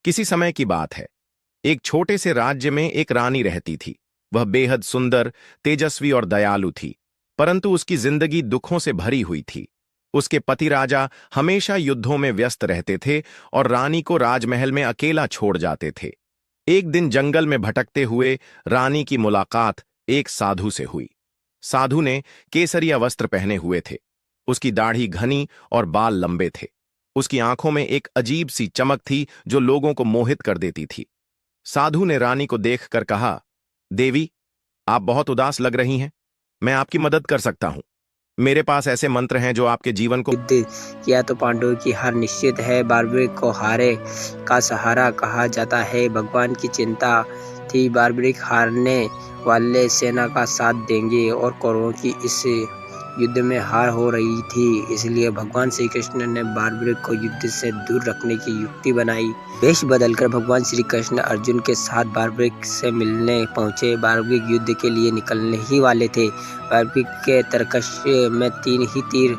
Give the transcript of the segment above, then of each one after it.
किसी समय की बात है। एक छोटे से राज्य में एक रानी रहती थी। वह बेहद सुंदर, तेजस्वी और दयालु थी, परंतु उसकी जिंदगी दुखों से भरी हुई थी। उसके पति राजा हमेशा युद्धों में व्यस्त रहते थे और रानी को राजमहल में अकेला छोड़ जाते थे। एक दिन जंगल में भटकते हुए रानी की मुलाकात एक साधु से हुई। साधु ने केसरिया वस्त्र पहने हुए थे। उसकी दाढ़ी घनी और बाल लंबे थे। उसकी आंखों में एक अजीब सी चमक थी जो लोगों को मोहित कर देती थी। साधु ने रानी को देखकर कहा, देवी, आप बहुत उदास लग रही हैं। मैं आपकी मदद कर सकता हूं। मेरे पास ऐसे मंत्र हैं जो आपके जीवन को। युद्ध किया तो पांडवों की हार निश्चित है। बार्बरिक को हारे का सहारा कहा जाता है। भगवान की चिंता थी बार्बरिक हारने वाले सेना का साथ देंगे और कौरवों की इस युद्ध में हार हो रही थी। इसलिए भगवान श्री कृष्ण ने बार्बरिक को युद्ध से दूर रखने की युक्ति बनाई। वेश बदलकर भगवान श्री कृष्ण अर्जुन के साथ बार्बरिक से मिलने पहुंचे। बार्बरिक युद्ध के लिए निकलने ही वाले थे। बार्बरिक के तरकश में 3 ही तीर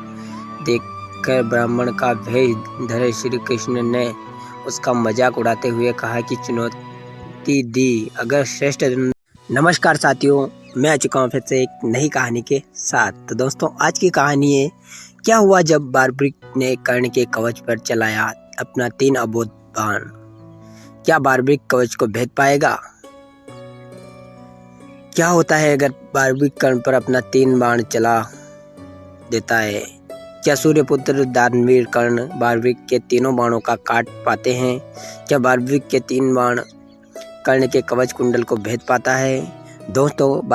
देखकर ब्राह्मण का भेष धरे श्री कृष्ण ने उसका मजाक उड़ाते हुए कहा कि चुनौती दी अगर श्रेष्ठ। नमस्कार साथियों, मैं आ चुका हूँ फिर से एक नई कहानी के साथ। तो दोस्तों, आज की कहानी है क्या हुआ जब बार्बरिक ने कर्ण के कवच पर चलाया अपना 3 अबोध बाण। क्या बार्बरिक कवच को भेद पाएगा? क्या होता है अगर बार्बरिक कर्ण पर अपना 3 बाण चला देता है? क्या सूर्यपुत्र दानवीर कर्ण बार्बरिक के तीनों बाणों का काट पाते हैं? क्या बार्बरिक के 3 बाण कर्ण के कवच कुंडल को भेद पाता है? दोस्तों,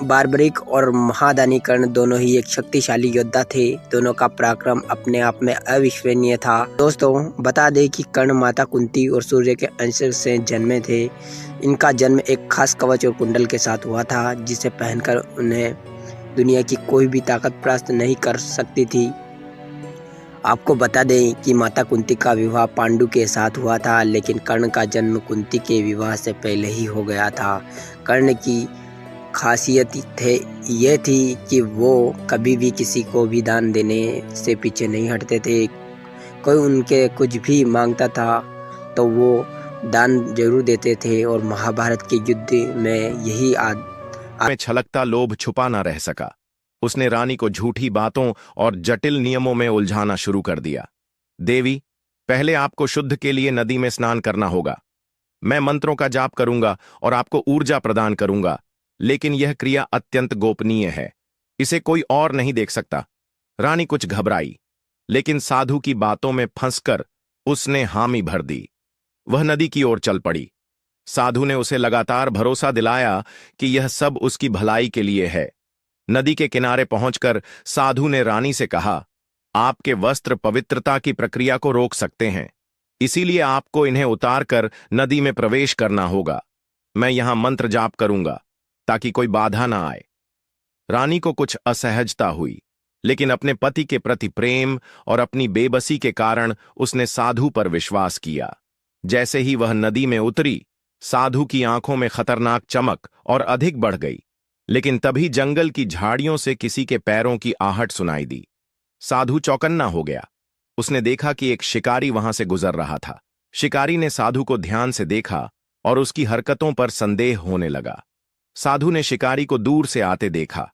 बार्बरिक और महादानी कर्ण दोनों ही एक शक्तिशाली योद्धा थे। दोनों का पराक्रम अपने आप में अविश्वसनीय था। दोस्तों, बता दें कि कर्ण माता कुंती और सूर्य के अंश से जन्मे थे। इनका जन्म एक खास कवच और कुंडल के साथ हुआ था, जिसे पहनकर उन्हें दुनिया की कोई भी ताकत परास्त नहीं कर सकती थी। आपको बता दें कि माता कुंती का विवाह पांडु के साथ हुआ था, लेकिन कर्ण का जन्म कुंती के विवाह से पहले ही हो गया था। कर्ण की खासियत ये थी कि वो कभी भी किसी को भी दान देने से पीछे नहीं हटते थे। कोई उनके कुछ भी मांगता था तो वो दान जरूर देते थे और महाभारत के युद्ध में यही में छलकता लोभ छुपा न रह सका। उसने रानी को झूठी बातों और जटिल नियमों में उलझाना शुरू कर दिया। देवी, पहले आपको शुद्ध के लिए नदी में स्नान करना होगा। मैं मंत्रों का जाप करूंगा और आपको ऊर्जा प्रदान करूंगा, लेकिन यह क्रिया अत्यंत गोपनीय है। इसे कोई और नहीं देख सकता। रानी कुछ घबराई, लेकिन साधु की बातों में फंसकर उसने हामी भर दी। वह नदी की ओर चल पड़ी। साधु ने उसे लगातार भरोसा दिलाया कि यह सब उसकी भलाई के लिए है। नदी के किनारे पहुंचकर साधु ने रानी से कहा, आपके वस्त्र पवित्रता की प्रक्रिया को रोक सकते हैं, इसीलिए आपको इन्हें उतारकर नदी में प्रवेश करना होगा। मैं यहां मंत्र जाप करूंगा ताकि कोई बाधा ना आए। रानी को कुछ असहजता हुई, लेकिन अपने पति के प्रति प्रेम और अपनी बेबसी के कारण उसने साधु पर विश्वास किया। जैसे ही वह नदी में उतरी, साधु की आंखों में खतरनाक चमक और अधिक बढ़ गई। लेकिन तभी जंगल की झाड़ियों से किसी के पैरों की आहट सुनाई दी। साधु चौकन्ना हो गया। उसने देखा कि एक शिकारी वहां से गुजर रहा था। शिकारी ने साधु को ध्यान से देखा और उसकी हरकतों पर संदेह होने लगा। साधु ने शिकारी को दूर से आते देखा,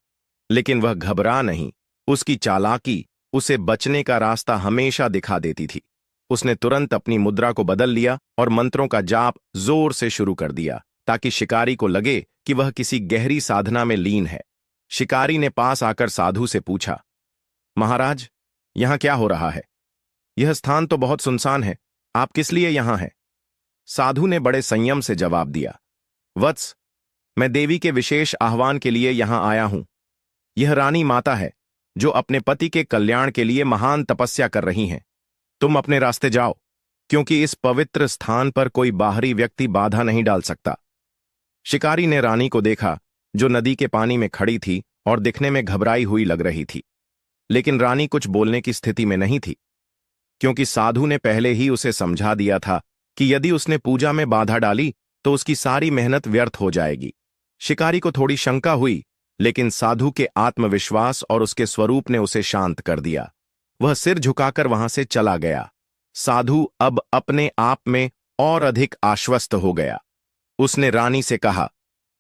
लेकिन वह घबरा नहीं। उसकी चालाकी उसे बचने का रास्ता हमेशा दिखा देती थी। उसने तुरंत अपनी मुद्रा को बदल लिया और मंत्रों का जाप जोर से शुरू कर दिया, ताकि शिकारी को लगे कि वह किसी गहरी साधना में लीन है। शिकारी ने पास आकर साधु से पूछा, महाराज, यहां क्या हो रहा है? यह स्थान तो बहुत सुनसान है। आप किस लिए यहां हैं? साधु ने बड़े संयम से जवाब दिया, वत्स, मैं देवी के विशेष आह्वान के लिए यहां आया हूं। यह रानी माता है जो अपने पति के कल्याण के लिए महान तपस्या कर रही हैं। तुम अपने रास्ते जाओ, क्योंकि इस पवित्र स्थान पर कोई बाहरी व्यक्ति बाधा नहीं डाल सकता। शिकारी ने रानी को देखा, जो नदी के पानी में खड़ी थी और दिखने में घबराई हुई लग रही थी। लेकिन रानी कुछ बोलने की स्थिति में नहीं थी, क्योंकि साधु ने पहले ही उसे समझा दिया था कि यदि उसने पूजा में बाधा डाली तो उसकी सारी मेहनत व्यर्थ हो जाएगी। शिकारी को थोड़ी शंका हुई, लेकिन साधु के आत्मविश्वास और उसके स्वरूप ने उसे शांत कर दिया। वह सिर झुकाकर वहां से चला गया। साधु अब अपने आप में और अधिक आश्वस्त हो गया। उसने रानी से कहा,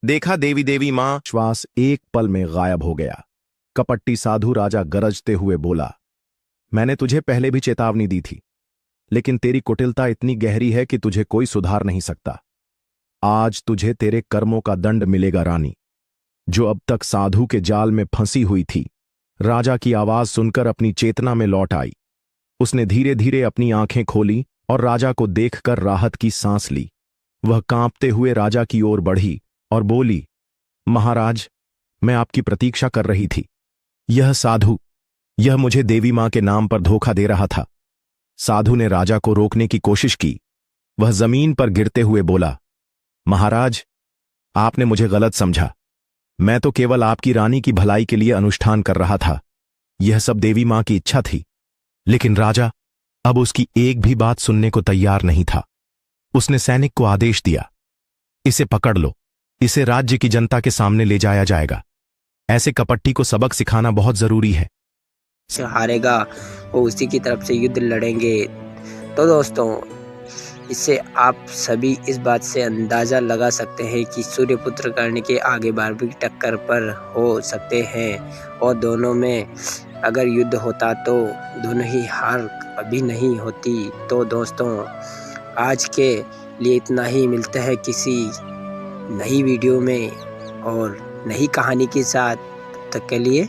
देखा देवी देवी मां। श्वास एक पल में गायब हो गया। कपट्टी साधु राजा गरजते हुए बोला, मैंने तुझे पहले भी चेतावनी दी थी, लेकिन तेरी कुटिलता इतनी गहरी है कि तुझे कोई सुधार नहीं सकता। आज तुझे तेरे कर्मों का दंड मिलेगा रानी, जो अब तक साधु के जाल में फंसी हुई थी। राजा की आवाज सुनकर अपनी चेतना में लौट आई। उसने धीरे धीरे अपनी आंखें खोली और राजा को देखकर राहत की सांस ली। वह कांपते हुए राजा की ओर बढ़ी और बोली, महाराज, मैं आपकी प्रतीक्षा कर रही थी। यह मुझे देवी मां के नाम पर धोखा दे रहा था। साधु ने राजा को रोकने की कोशिश की। वह जमीन पर गिरते हुए बोला, महाराज, आपने मुझे गलत समझा। मैं तो केवल आपकी रानी की भलाई के लिए अनुष्ठान कर रहा था। यह सब देवी मां की इच्छा थी। लेकिन राजा अब उसकी एक भी बात सुनने को तैयार नहीं था। उसने सैनिक को आदेश दिया, इसे पकड़ लो, इसे राज्य की जनता के सामने ले जाया जाएगा। ऐसे कपट्टी को सबक सिखाना बहुत जरूरी है। से हारेगा वो उसी की तरफ से युद्ध लड़ेंगे। तो दोस्तों, इससे आप सभी इस बात से अंदाज़ा लगा सकते हैं कि सूर्यपुत्र कर्ण के आगे बारहवीं टक्कर पर हो सकते हैं, और दोनों में अगर युद्ध होता तो दोनों ही हार कभी नहीं होती। तो दोस्तों, आज के लिए इतना ही। मिलता है किसी नई वीडियो में और नई कहानी के साथ। तब तक के लिए